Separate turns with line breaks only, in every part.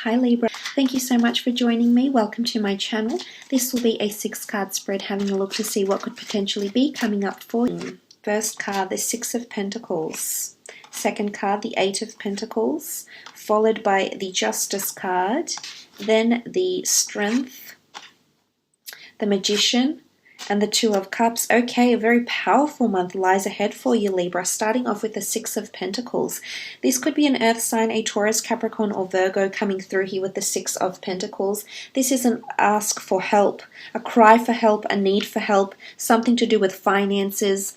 Hi Libra, thank you so much for joining me. Welcome to my channel. This will be a 6-card spread, having a look to see what could potentially be coming up for you. First card, the 6 of Pentacles. Second card, the 8 of Pentacles, followed by the Justice card, then the Strength, the Magician, and the 2 of Cups. Okay, a very powerful month lies ahead for you, Libra, starting off with the 6 of Pentacles. This could be an earth sign, a Taurus, Capricorn, or Virgo coming through here with the 6 of Pentacles. This is an ask for help, a cry for help, a need for help, something to do with finances,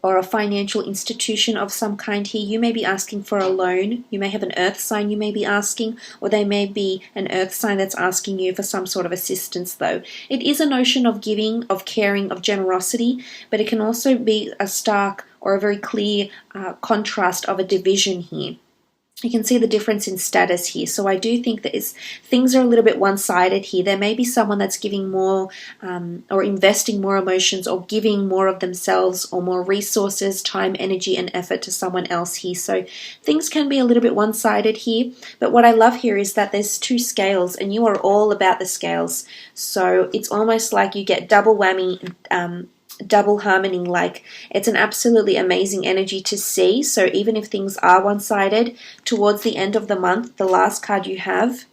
or a financial institution of some kind here. You may be asking for a loan. You may have an earth sign you may be asking, or they may be an earth sign that's asking you for some sort of assistance though. It is a notion of giving, of caring, of generosity, but it can also be a stark or a very clear contrast of a division here. You can see the difference in status here. So I do think that things are a little bit one-sided here. There may be someone that's giving more or investing more emotions or giving more of themselves or more resources, time, energy, and effort to someone else here. So things can be a little bit one-sided here. But what I love here is that there's 2 scales and you are all about the scales. So it's almost like you get double whammy, double harmony. Like, it's an absolutely amazing energy to see. So even if things are one-sided, towards the end of the month, the last card you have,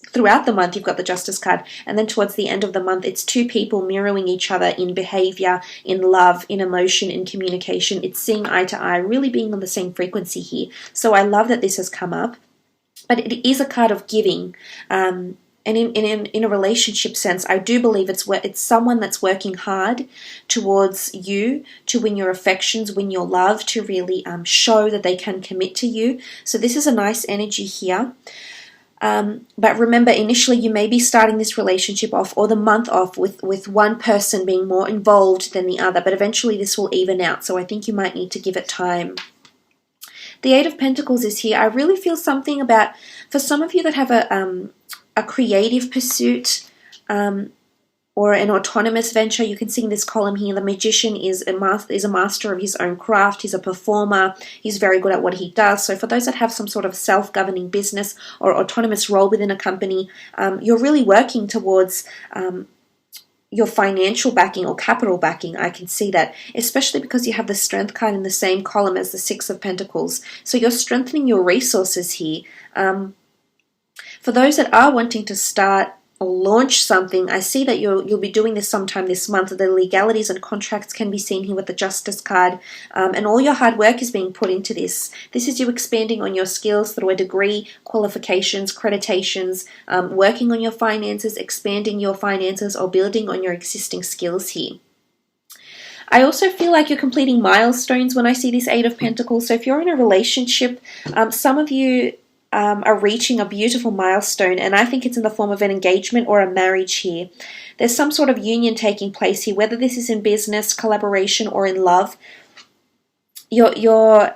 throughout the month you've got the Justice card, and then towards the end of the month it's 2 people mirroring each other in behavior, in love, in emotion, in communication. It's seeing eye to eye, really being on the same frequency here. So I love that this has come up, but it is a card of giving. And in a relationship sense, I do believe it's someone that's working hard towards you to win your affections, win your love, to really show that they can commit to you. So this is a nice energy here. But remember, initially you may be starting this relationship off or the month off with one person being more involved than the other, but eventually this will even out. So I think you might need to give it time. The 8 of Pentacles is here. I really feel something about, for some of you that have a creative pursuit or an autonomous venture. You can see in this column here, the Magician is a master of his own craft. He's a performer. He's very good at what he does. So for those that have some sort of self-governing business or autonomous role within a company, you're really working towards your financial backing or capital backing. I can see that, especially because you have the Strength card in the same column as the 6 of Pentacles. So you're strengthening your resources here. For those that are wanting to start or launch something, I see that you'll be doing this sometime this month. The legalities and contracts can be seen here with the Justice card, and all your hard work is being put into this. This is you expanding on your skills through a degree, qualifications, accreditations, working on your finances, expanding your finances, or building on your existing skills here. I also feel like you're completing milestones when I see this 8 of Pentacles. So if you're in a relationship, some of you are reaching a beautiful milestone, and I think it's in the form of an engagement or a marriage here. There's some sort of union taking place here, whether this is in business, collaboration, or in love. You're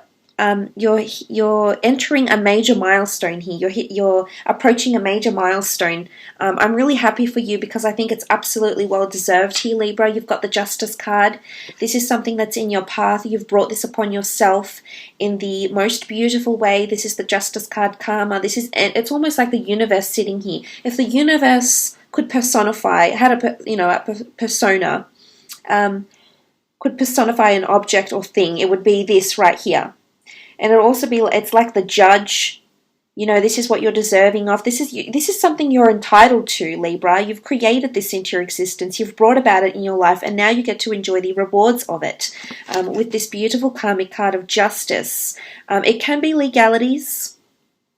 entering a major milestone here. You're approaching a major milestone. I'm really happy for you because I think it's absolutely well deserved here, Libra. You've got the Justice card. This is something that's in your path. You've brought this upon yourself in the most beautiful way. This is the Justice card, karma. It's almost like the universe sitting here. If the universe could personify, had a persona, could personify an object or thing, it would be this right here. And it'll also be, it's like the judge. This is what you're deserving of. This is something you're entitled to, Libra. You've created this into your existence. You've brought about it in your life, and now you get to enjoy the rewards of it with this beautiful karmic card of Justice. It can be legalities.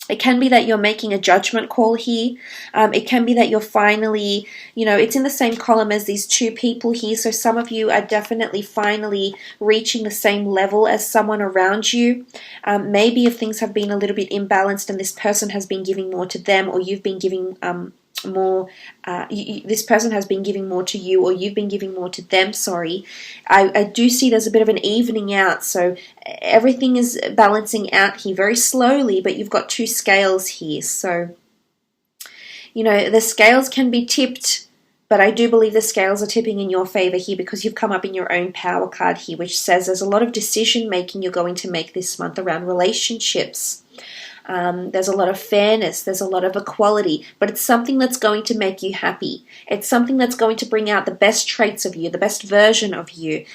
It can be that you're making a judgment call here. It can be that you're finally, it's in the same column as these 2 people here. So some of you are definitely finally reaching the same level as someone around you. Maybe if things have been a little bit imbalanced and this person has been giving more to them, or you've been giving more, this person has been giving more to you, or you've been giving more to them, sorry. I do see there's a bit of an evening out, so everything is balancing out here very slowly, but you've got 2 scales here. So, the scales can be tipped, but I do believe the scales are tipping in your favor here because you've come up in your own power card here, which says there's a lot of decision making you're going to make this month around relationships. There's a lot of fairness. There's a lot of equality. But it's something that's going to make you happy. It's something that's going to bring out the best traits of you, the best version of you.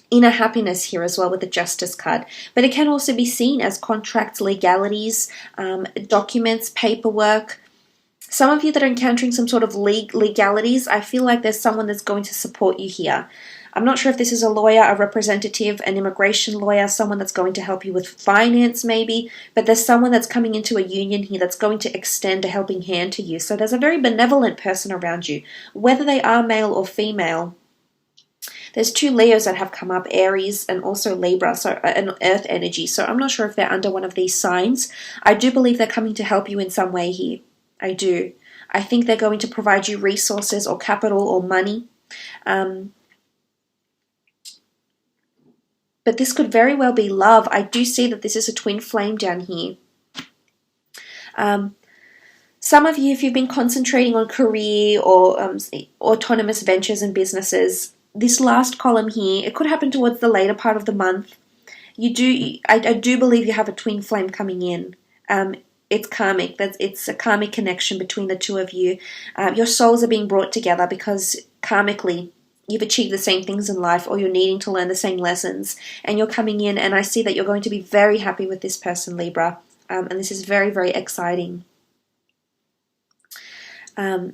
Inner happiness here as well with the Justice card. But it can also be seen as contracts, legalities, documents, paperwork. Some of you that are encountering some sort of legalities, I feel like there's someone that's going to support you here. I'm not sure if this is a lawyer, a representative, an immigration lawyer, someone that's going to help you with finance maybe, but there's someone that's coming into a union here that's going to extend a helping hand to you. So there's a very benevolent person around you, whether they are male or female. There's 2 Leos that have come up, Aries and also Libra, so an earth energy. So I'm not sure if they're under one of these signs. I do believe they're coming to help you in some way here. I do. I think they're going to provide you resources or capital or money. But this could very well be love. I do see that this is a twin flame down here. Some of you, if you've been concentrating on career or autonomous ventures and businesses, this last column here, it could happen towards the later part of the month. I do believe you have a twin flame coming in. It's karmic. It's a karmic connection between the two of you. Your souls are being brought together because karmically, you've achieved the same things in life, or you're needing to learn the same lessons, and you're coming in, and I see that you're going to be very happy with this person, Libra, and this is very, very exciting. And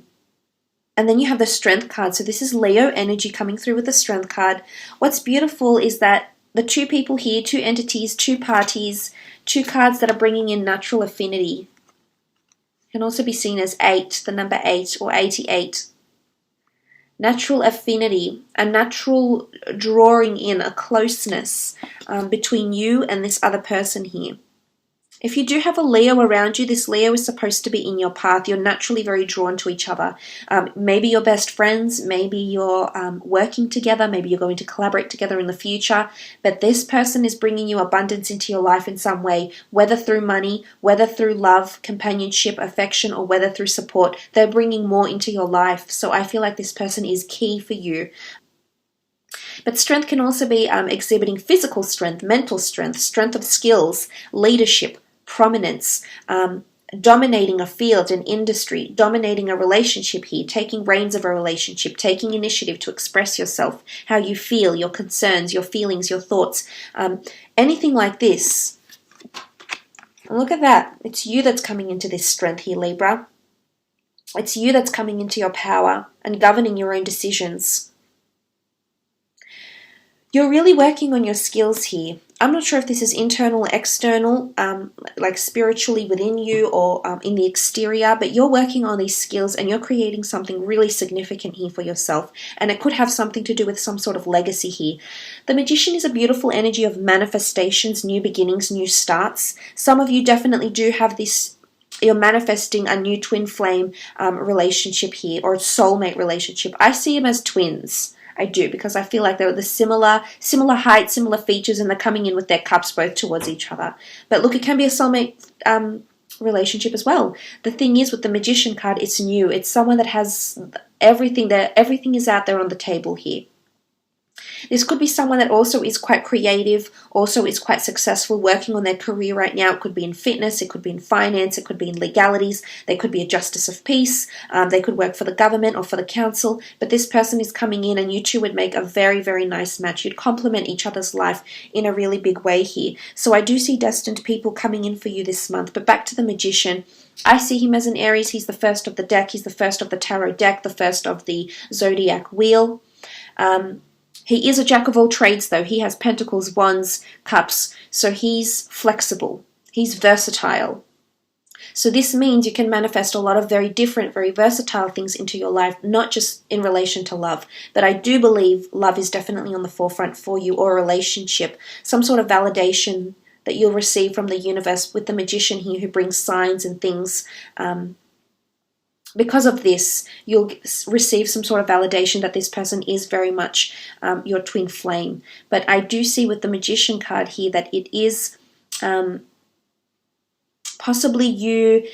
then you have the Strength card, so this is Leo energy coming through with the Strength card. What's beautiful is that the 2 people here, 2 entities, 2 parties, 2 cards that are bringing in natural affinity. Can also be seen as 8, the number 8, or 88. Natural affinity, a natural drawing in, a closeness between you and this other person here. If you do have a Leo around you, this Leo is supposed to be in your path. You're naturally very drawn to each other. Maybe you're best friends, maybe you're working together, maybe you're going to collaborate together in the future, but this person is bringing you abundance into your life in some way, whether through money, whether through love, companionship, affection, or whether through support. They're bringing more into your life, so I feel like this person is key for you. But strength can also be exhibiting physical strength, mental strength, strength of skills, leadership, prominence, dominating a field, an industry, dominating a relationship here, taking reins of a relationship, taking initiative to express yourself, how you feel, your concerns, your feelings, your thoughts, anything like this. And look at that. It's you that's coming into this strength here, Libra. It's you that's coming into your power and governing your own decisions. You're really working on your skills here. I'm not sure if this is internal or external, like spiritually within you or in the exterior, but you're working on these skills and you're creating something really significant here for yourself. And it could have something to do with some sort of legacy here. The Magician is a beautiful energy of manifestations, new beginnings, new starts. Some of you definitely do have this. You're manifesting a new twin flame relationship here, or a soulmate relationship. I see them as twins. I do, because I feel like they're the similar height, similar features, and they're coming in with their cups both towards each other. But look, it can be a soulmate relationship as well. The thing is, with the Magician card, it's new. It's someone that has everything there. Everything is out there on the table here. This could be someone that also is quite creative, also is quite successful working on their career right now. It could be in fitness, it could be in finance, it could be in legalities, they could be a justice of peace, they could work for the government or for the council, but this person is coming in and you two would make a very, very nice match. You'd complement each other's life in a really big way here. So I do see destined people coming in for you this month. But back to the Magician. I see him as an Aries. He's the first of the deck. He's the first of the tarot deck, the first of the zodiac wheel. He is a jack of all trades, though. He has pentacles, wands, cups, so he's flexible. He's versatile. So this means you can manifest a lot of very different, very versatile things into your life, not just in relation to love. But I do believe love is definitely on the forefront for you, or a relationship, some sort of validation that you'll receive from the universe with the Magician here who brings signs and things. Because of this, you'll receive some sort of validation that this person is very much your twin flame. But I do see with the Magician card here that it is possibly you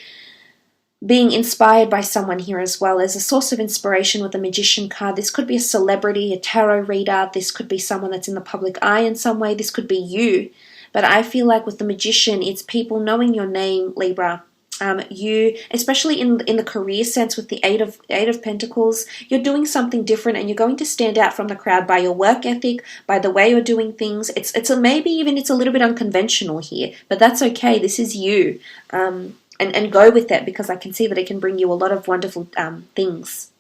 being inspired by someone here as well. As a source of inspiration with the Magician card, this could be a celebrity, a tarot reader. This could be someone that's in the public eye in some way. This could be you But I feel like with the Magician, it's people knowing your name, Libra. You, especially in the career sense with the Eight of Pentacles, you're doing something different, and you're going to stand out from the crowd by your work ethic, by the way you're doing things. Maybe even it's a little bit unconventional here, but that's okay. This is you, and go with that, because I can see that it can bring you a lot of wonderful things.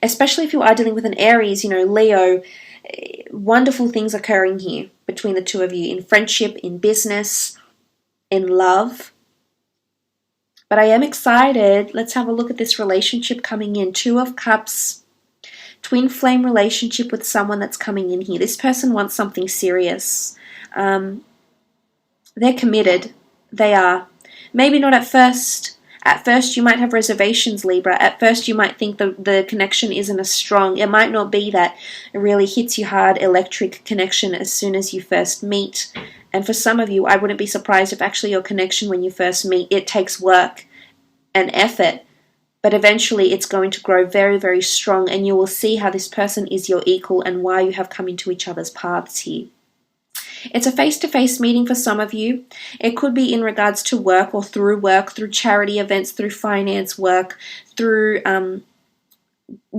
Especially if you are dealing with an Aries, Leo, wonderful things occurring here between the two of you in friendship, in business, in love. But I am excited. Let's have a look at this relationship coming in. Two of Cups, twin flame relationship with someone that's coming in here. This person wants something serious. They're committed. They are. Maybe not at first. At first you might have reservations, Libra. At first you might think the connection isn't as strong. It might not be that it really hits you hard, electric connection as soon as you first meet. And for some of you, I wouldn't be surprised if actually your connection when you first meet, it takes work and effort, but eventually it's going to grow very, very strong, and you will see how this person is your equal and why you have come into each other's paths here. It's a face-to-face meeting for some of you. It could be in regards to work, through charity events, through finance work, through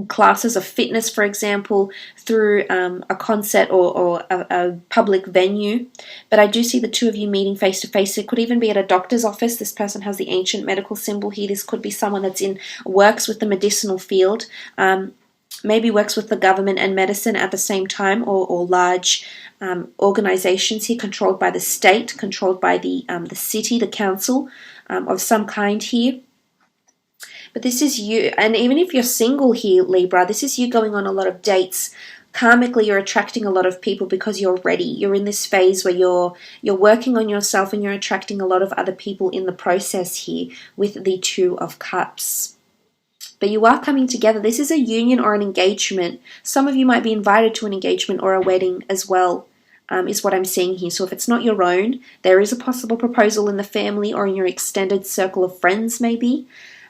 classes of fitness, for example, through a concert or a public venue. But I do see the two of you meeting face to face. It could even be at a doctor's office. This person has the ancient medical symbol here. This could be someone that's works with the medicinal field, maybe works with the government and medicine at the same time, or large organizations here controlled by the state, controlled by the city, the council of some kind here. But this is you, and even if you're single here, Libra, this is you going on a lot of dates. Karmically, you're attracting a lot of people because you're ready. You're in this phase where you're working on yourself, and you're attracting a lot of other people in the process here with the Two of Cups. But you are coming together. This is a union or an engagement. Some of you might be invited to an engagement or a wedding as well, is what I'm seeing here. So if it's not your own, there is a possible proposal in the family or in your extended circle of friends maybe.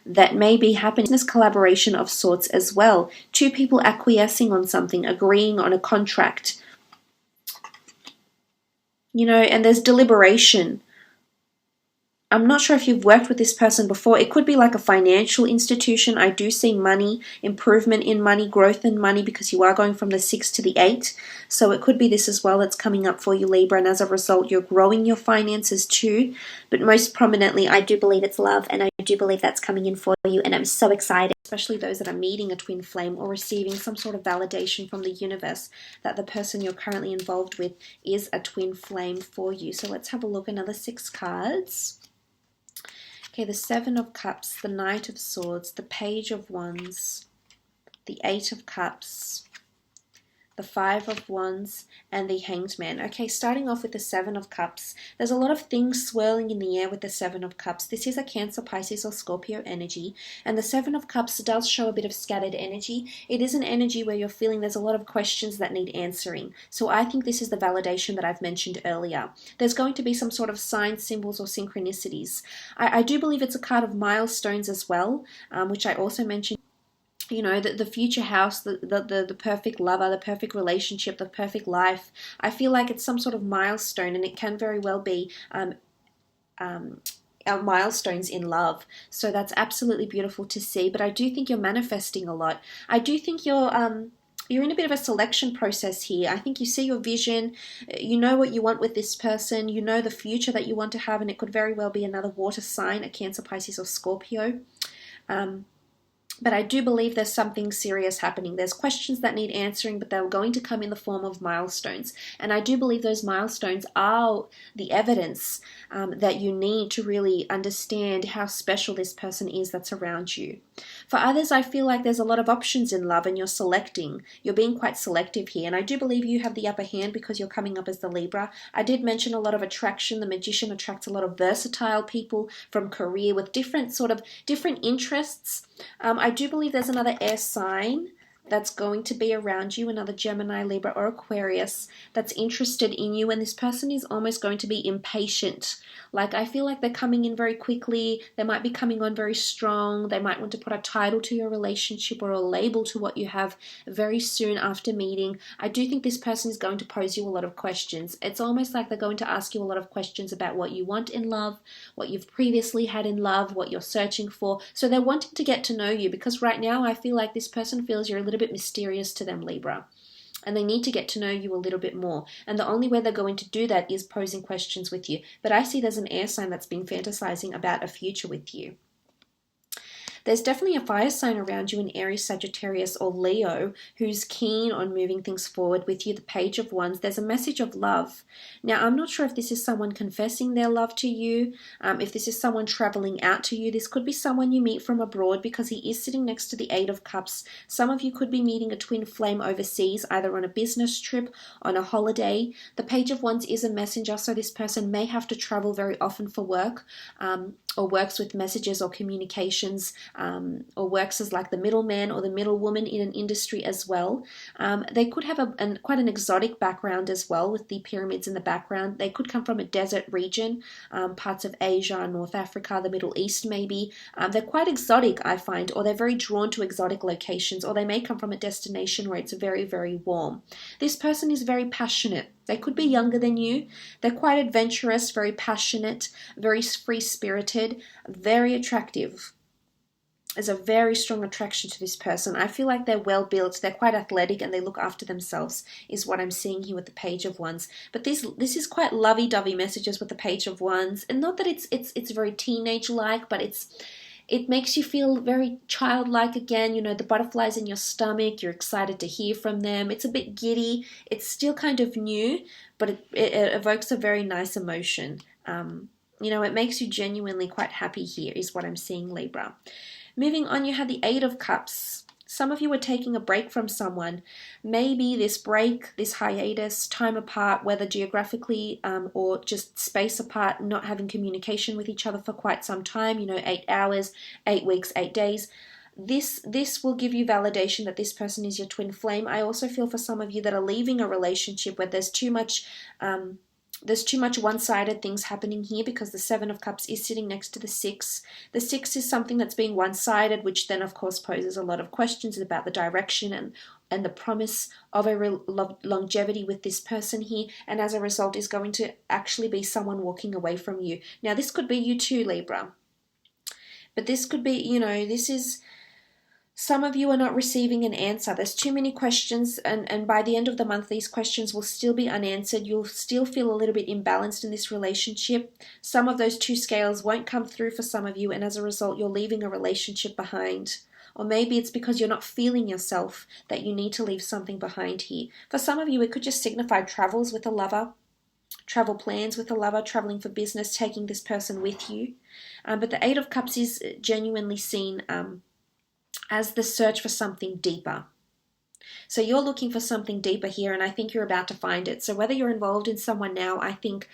That may be happening. This collaboration of sorts as well. Two people acquiescing on something, agreeing on a contract. And there's deliberation. I'm not sure if you've worked with this person before. It could be like a financial institution. I do see money, improvement in money, growth in money, because you are going from the 6 to the 8. So it could be this as well that's coming up for you, Libra, and as a result, you're growing your finances too. But most prominently, I do believe it's love, and I do believe that's coming in for you, and I'm so excited, especially those that are meeting a twin flame or receiving some sort of validation from the universe that the person you're currently involved with is a twin flame for you. So let's have a look. Another 6 cards. Okay, the 7 of Cups, the Knight of Swords, the Page of Wands, the 8 of Cups, the 5 of Wands, and the Hanged Man. Okay, starting off with the 7 of Cups, there's a lot of things swirling in the air with the 7 of Cups. This is a Cancer, Pisces, or Scorpio energy, and the 7 of Cups does show a bit of scattered energy. It is an energy where you're feeling there's a lot of questions that need answering. So I think this is the validation that I've mentioned earlier. There's going to be some sort of signs, symbols, or synchronicities. I do believe it's a card of milestones as well, which I also mentioned. The future house, the perfect lover, the perfect relationship, the perfect life. I feel like it's some sort of milestone, and it can very well be milestones in love. So that's absolutely beautiful to see. But I do think you're manifesting a lot. I do think you're in a bit of a selection process here. I think you see your vision, you know what you want with this person, you know the future that you want to have, and it could very well be another water sign, a Cancer, Pisces, or Scorpio. But I do believe there's something serious happening. There's questions that need answering, but they're going to come in the form of milestones. And I do believe those milestones are the evidence that you need to really understand how special this person is that's around you. For others, I feel like there's a lot of options in love, and you're selecting. You're being quite selective here. And I do believe you have the upper hand because you're coming up as the Libra. I did mention a lot of attraction. The Magician attracts a lot of versatile people from career with different interests. I do believe there's another air sign that's going to be around you, another Gemini, Libra, or Aquarius that's interested in you, and this person is almost going to be impatient. Like, I feel like they're coming in very quickly. They might be coming on very strong. They might want to put a title to your relationship or a label to what you have very soon after meeting. I do think this person is going to pose you a lot of questions. It's almost like they're going to ask you a lot of questions about what you want in love, what you've previously had in love, what you're searching for. So they're wanting to get to know you, because right now I feel like this person feels you're a little bit mysterious to them, Libra. And they need to get to know you a little bit more. And the only way they're going to do that is posing questions with you. But I see there's an air sign that's been fantasizing about a future with you. There's definitely a fire sign around you in Aries, Sagittarius, or Leo who's keen on moving things forward with you. The Page of Wands. There's a message of love. Now, I'm not sure if this is someone confessing their love to you, if this is someone traveling out to you. This could be someone you meet from abroad, because he is sitting next to the Eight of Cups. Some of you could be meeting a twin flame overseas, either on a business trip, on a holiday. The Page of Wands is a messenger, so this person may have to travel very often for work, or works with messages or communications, or works as like the middleman or the middlewoman in an industry as well. They could have quite an exotic background as well, with the pyramids in the background. They could come from a desert region, parts of Asia, North Africa, the Middle East maybe. They're quite exotic, I find, or they're very drawn to exotic locations, or they may come from a destination where it's very, very warm. This person is very passionate. They could be younger than you. They're quite adventurous, very passionate, very free-spirited, very attractive. There's a very strong attraction to this person. I feel like they're well built, they're quite athletic, and they look after themselves, is what I'm seeing here with the Page of Wands. But this is quite lovey-dovey messages with the Page of Wands, and not that it's very teenage-like, but it makes you feel very childlike again. You know, the butterflies in your stomach, you're excited to hear from them. It's a bit giddy. It's still kind of new, but it evokes a very nice emotion. You know, it makes you genuinely quite happy here, is what I'm seeing, Libra. Moving on, you have the Eight of Cups. Some of you are taking a break from someone. Maybe this break, this hiatus, time apart, whether geographically or just space apart, not having communication with each other for quite some time, 8 hours, 8 weeks, 8 days. This will give you validation that this person is your twin flame. I also feel for some of you that are leaving a relationship where there's too much one-sided things happening here, because the Seven of Cups is sitting next to the Six. The Six is something that's being one-sided, which then of course poses a lot of questions about the direction and the promise of a longevity with this person here, and as a result is going to actually be someone walking away from you. Now this could be you too, Libra, but this could be, this is... Some of you are not receiving an answer. There's too many questions, and by the end of the month, these questions will still be unanswered. You'll still feel a little bit imbalanced in this relationship. Some of those two scales won't come through for some of you, and as a result, you're leaving a relationship behind. Or maybe it's because you're not feeling yourself that you need to leave something behind here. For some of you, it could just signify travels with a lover, travel plans with a lover, traveling for business, taking this person with you. But the Eight of Cups is genuinely seen as the search for something deeper. So you're looking for something deeper here, and I think you're about to find it. So whether you're involved in someone now, I think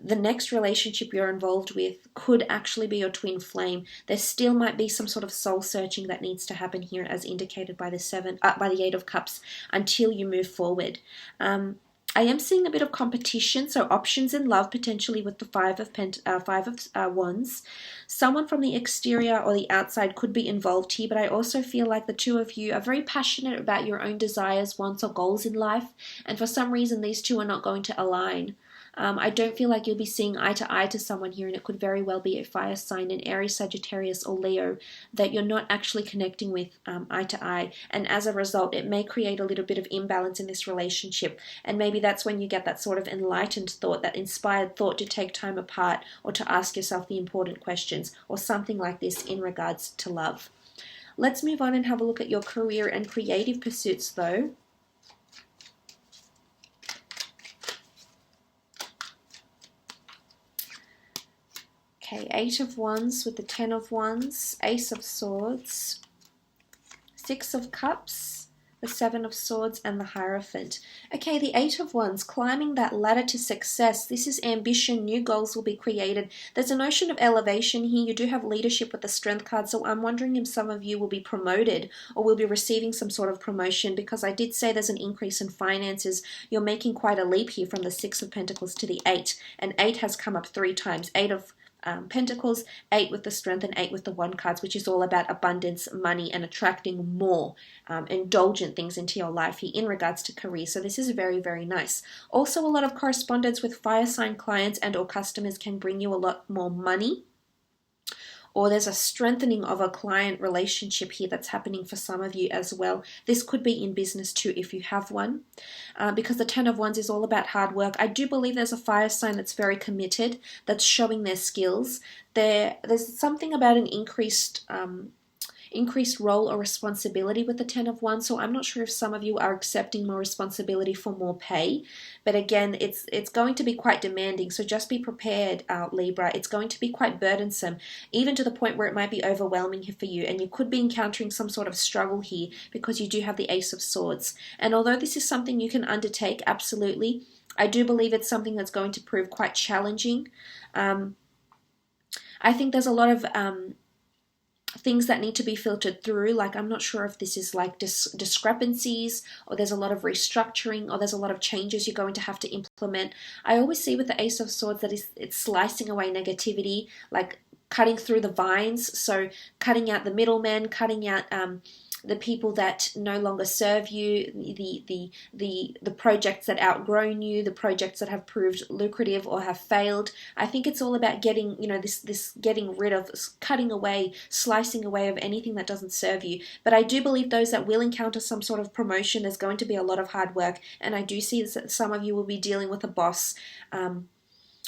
the next relationship you're involved with could actually be your twin flame. There still might be some sort of soul searching that needs to happen here, as indicated by the Eight of Cups, until you move forward. I am seeing a bit of competition, so options in love potentially with the Five of Wands. Someone from the exterior or the outside could be involved here, but I also feel like the two of you are very passionate about your own desires, wants, or goals in life, and for some reason these two are not going to align. I don't feel like you'll be seeing eye to eye to someone here, and it could very well be a fire sign in Aries, Sagittarius, or Leo that you're not actually connecting with eye to eye, and as a result it may create a little bit of imbalance in this relationship, and maybe that's when you get that sort of enlightened thought, that inspired thought to take time apart or to ask yourself the important questions, or something like this in regards to love. Let's move on and have a look at your career and creative pursuits though. Okay, Eight of Wands with the Ten of Wands, Ace of Swords, Six of Cups, the Seven of Swords, and the Hierophant. Okay, the Eight of Wands, climbing that ladder to success. This is ambition. New goals will be created. There's a notion of elevation here. You do have leadership with the Strength card, so I'm wondering if some of you will be promoted or will be receiving some sort of promotion, because I did say there's an increase in finances. You're making quite a leap here from the Six of Pentacles to the Eight, and Eight has come up 3 times. Eight of Pentacles, 8 with the Strength, and 8 with the Wand cards, which is all about abundance, money, and attracting more indulgent things into your life here in regards to career. So this is very, very nice. Also, a lot of correspondence with fire sign clients and or customers can bring you a lot more money, or there's a strengthening of a client relationship here that's happening for some of you as well. This could be in business too if you have one, because the Ten of Wands is all about hard work. I do believe there's a fire sign that's very committed, that's showing their skills. There's something about an increased role or responsibility with the Ten of Wands, so I'm not sure if some of you are accepting more responsibility for more pay, but again, it's going to be quite demanding, so just be prepared, Libra. It's going to be quite burdensome, even to the point where it might be overwhelming for you, and you could be encountering some sort of struggle here because you do have the Ace of Swords. And although this is something you can undertake, absolutely, I do believe it's something that's going to prove quite challenging. I think there's a lot of things that need to be filtered through. Like, I'm not sure if this is like discrepancies, or there's a lot of restructuring, or there's a lot of changes you're going to have to implement. I always see with the Ace of Swords that it's slicing away negativity, like cutting through the vines. So cutting out the middlemen, cutting out the people that no longer serve you, the projects that outgrown you, the projects that have proved lucrative or have failed. I think it's all about getting, this getting rid of, cutting away, slicing away of anything that doesn't serve you. But I do believe those that will encounter some sort of promotion, there's going to be a lot of hard work, and I do see that some of you will be dealing with a boss,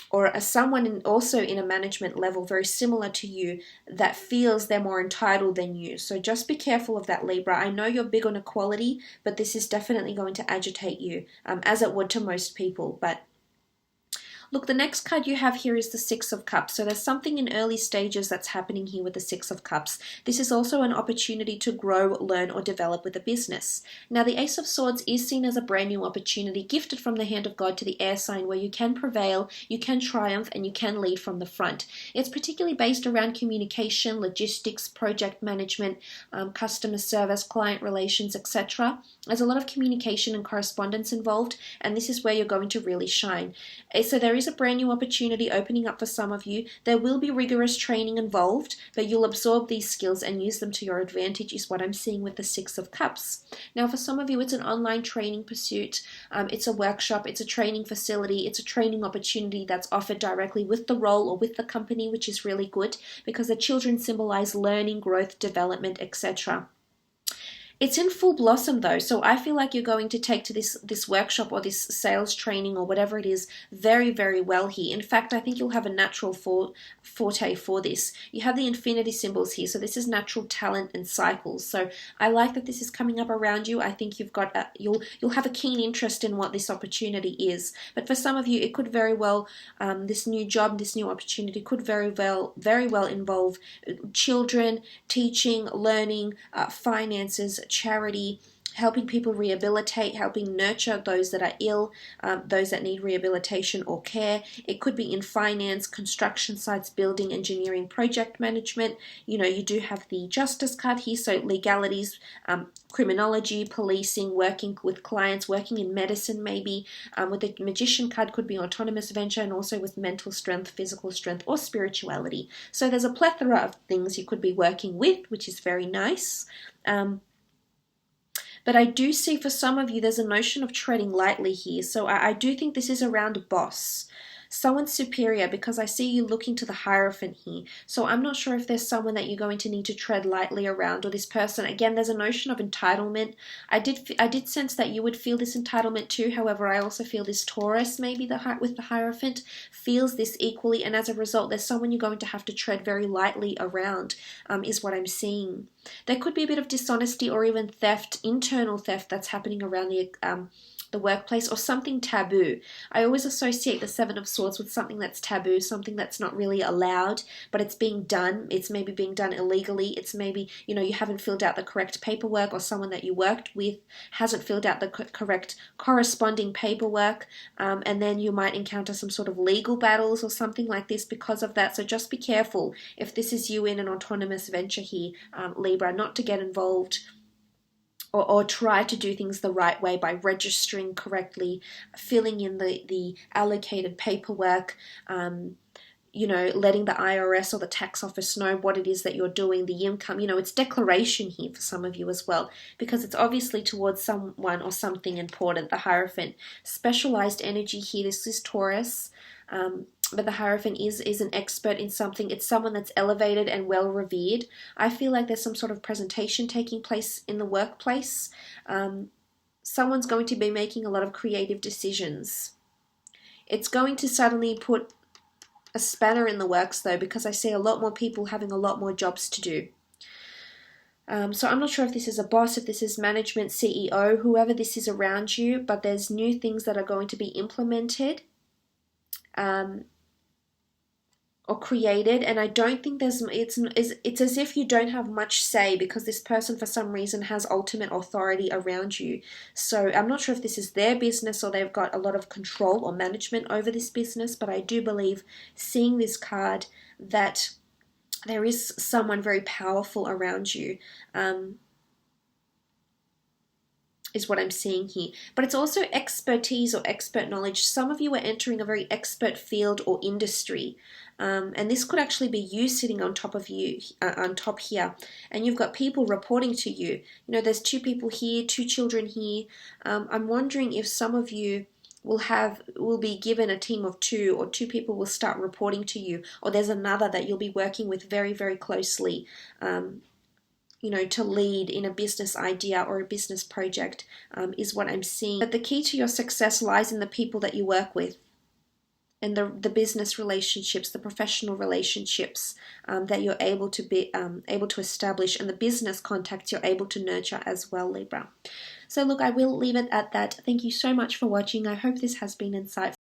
or someone also in a management level very similar to you that feels they're more entitled than you. So just be careful of that, Libra. I know you're big on equality, but this is definitely going to agitate you, as it would to most people. But look, the next card you have here is the Six of Cups. So there's something in early stages that's happening here with the Six of Cups. This is also an opportunity to grow, learn, or develop with a business. Now, the Ace of Swords is seen as a brand new opportunity gifted from the hand of God to the air sign, where you can prevail, you can triumph, and you can lead from the front. It's particularly based around communication, logistics, project management, customer service, client relations, etc. There's a lot of communication and correspondence involved, and this is where you're going to really shine. So there is a brand new opportunity opening up for some of you. There will be rigorous training involved, but you'll absorb these skills and use them to your advantage, is what I'm seeing with the Six of Cups. Now, for some of you, it's an online training pursuit. It's a workshop, it's a training facility, it's a training opportunity that's offered directly with the role or with the company, which is really good because the children symbolize learning, growth, development, etc. It's in full blossom though, so I feel like you're going to take to this workshop or this sales training or whatever it is very, very well here. In fact, I think you'll have a natural forte for this. You have the infinity symbols here, so this is natural talent and cycles. So I like that this is coming up around you. I think you've got you'll have a keen interest in what this opportunity is. But for some of you, it could very well this new job, this new opportunity could very well involve children, teaching, learning, finances, charity, helping people rehabilitate, helping nurture those that are ill, those that need rehabilitation or care. It could be in finance, construction sites, building, engineering, project management. You do have the Justice card here, so legalities, criminology, policing, working with clients, working in medicine maybe. With the Magician card could be autonomous venture, and also with mental strength, physical strength, or spirituality. So there's a plethora of things you could be working with, which is very nice. But I do see for some of you there's a notion of treading lightly here. So I do think this is around a boss, someone superior, because I see you looking to the Hierophant here. So I'm not sure if there's someone that you're going to need to tread lightly around, or this person. Again, there's a notion of entitlement. I did sense that you would feel this entitlement too. However, I also feel this Taurus, maybe with the Hierophant, feels this equally, and as a result, there's someone you're going to have to tread very lightly around, is what I'm seeing. There could be a bit of dishonesty or even theft, internal theft that's happening around the workplace, or something taboo. I always associate the Seven of Swords with something that's taboo, something that's not really allowed, but it's being done. It's maybe being done illegally. It's maybe, you haven't filled out the correct paperwork, or someone that you worked with hasn't filled out the correct corresponding paperwork, and then you might encounter some sort of legal battles or something like this because of that. So just be careful if this is you in an autonomous venture here, Libra, not to get involved or try to do things the right way by registering correctly, filling in the allocated paperwork, letting the IRS or the tax office know what it is that you're doing, the income. It's declaration here for some of you as well, because it's obviously towards someone or something important. The Hierophant, specialized energy here. This is Taurus. But the Hierophant is an expert in something. It's someone that's elevated and well revered. I feel like there's some sort of presentation taking place in the workplace. Someone's going to be making a lot of creative decisions. It's going to suddenly put a spanner in the works, though, because I see a lot more people having a lot more jobs to do. So I'm not sure if this is a boss, if this is management, CEO, whoever this is around you, but there's new things that are going to be implemented. Or created, and I don't think it's as if you don't have much say, because this person for some reason has ultimate authority around you. So I'm not sure if this is their business or they've got a lot of control or management over this business, but I do believe, seeing this card, that there is someone very powerful around you, is what I'm seeing here. But it's also expertise or expert knowledge. Some of you are entering a very expert field or industry. And this could actually be you sitting on top of you, on top here. And you've got people reporting to you. There's 2 people here, 2 children here. I'm wondering if some of you will be given a team of 2, or 2 people will start reporting to you. Or there's another that you'll be working with very, very closely. To lead in a business idea or a business project, is what I'm seeing. But the key to your success lies in the people that you work with, and the business relationships, the professional relationships that you're able to establish, and the business contacts you're able to nurture as well, Libra. So look, I will leave it at that. Thank you so much for watching. I hope this has been insightful.